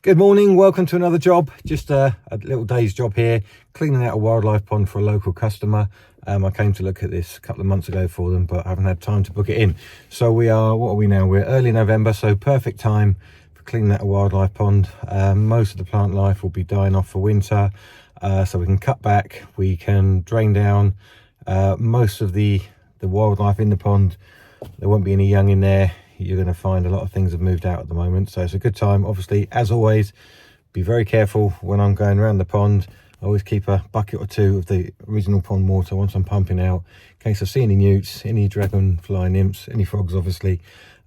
Good morning, welcome to another job. Just a little day's job here, cleaning out a wildlife pond for a local customer. I came to look at this a couple of months ago for them, but I haven't had time to book it in. So what are we now? We're early November, so perfect time for cleaning out a wildlife pond. Most of the plant life will be dying off for winter, so we can cut back, we can drain down most of the wildlife in the pond. There won't be any young in there. You're going to find a lot of things have moved out at the moment, so it's a good time. Obviously, as always, be very careful when I'm going around the pond. I always keep a bucket or two of the original pond water once I'm pumping out, in case I see any newts, any dragonfly nymphs, any frogs obviously.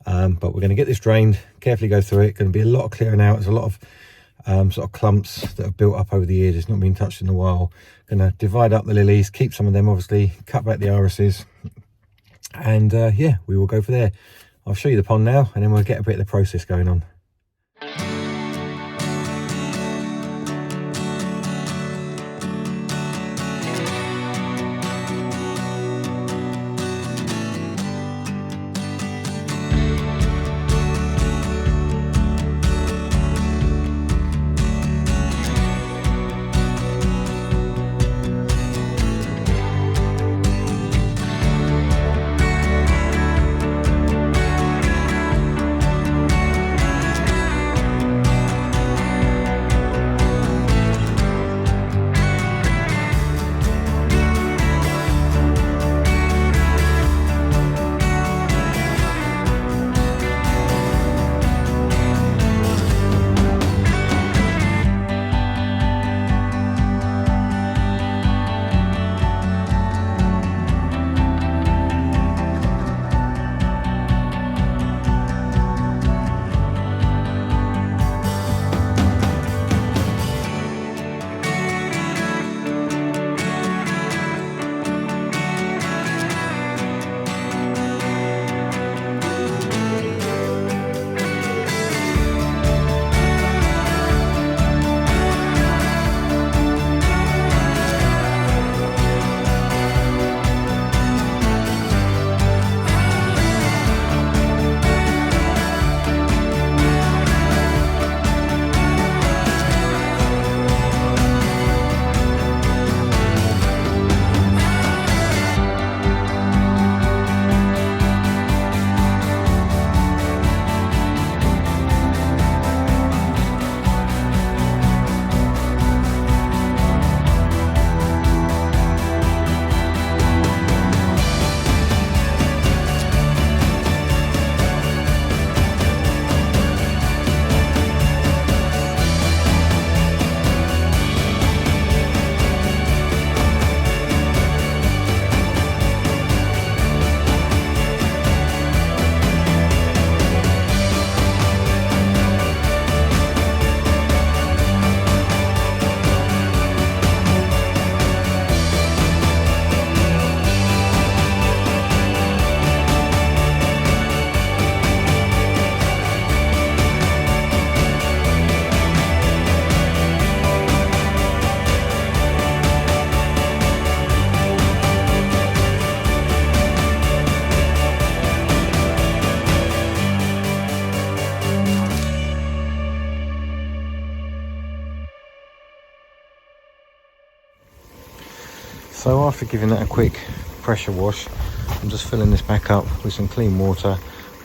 But we're going to get this drained, carefully go through it. Going to be a lot of clearing out. There's a lot of sort of clumps that have built up over the years. It's not been touched in a while. Going to divide up the lilies, keep some of them obviously, cut back the irises, and yeah, we will go for there. I'll show you the pond now, and then we'll get a bit of the process going on. So after giving that a quick pressure wash, I'm just filling this back up with some clean water,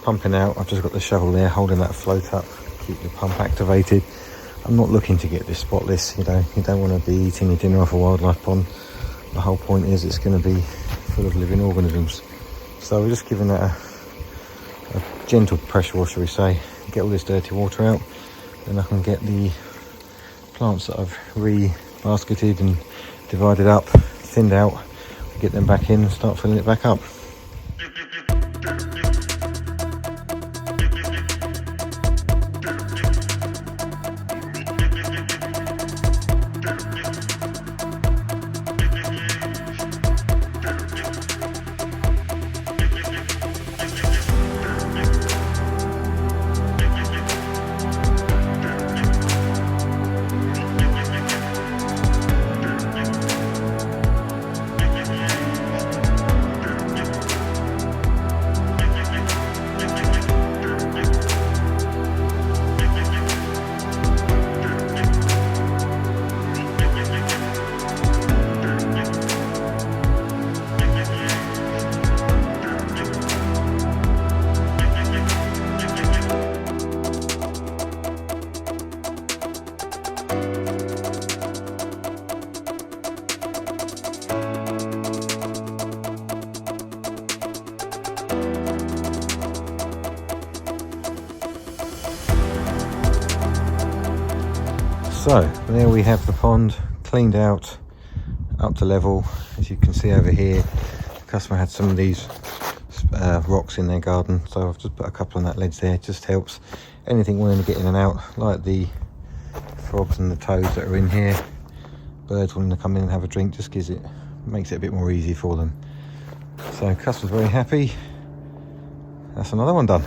pumping out. I've just got the shovel there holding that float up, keep the pump activated. I'm not looking to get this spotless, you don't want to be eating your dinner off a wildlife pond. The whole point is it's going to be full of living organisms. So we're just giving that a gentle pressure wash, shall we say, get all this dirty water out. Then I can get the plants that I've re-basketed and divided up, thinned out, get them back in and start filling it back up. So there we have the pond cleaned out, up to level. As you can see over here, the customer had some of these rocks in their garden, so I've just put a couple on that ledge there. It just helps anything wanting to get in and out, like the frogs and the toads that are in here, birds wanting to come in and have a drink, just makes it a bit more easy for them. So customer's very happy. That's another one done.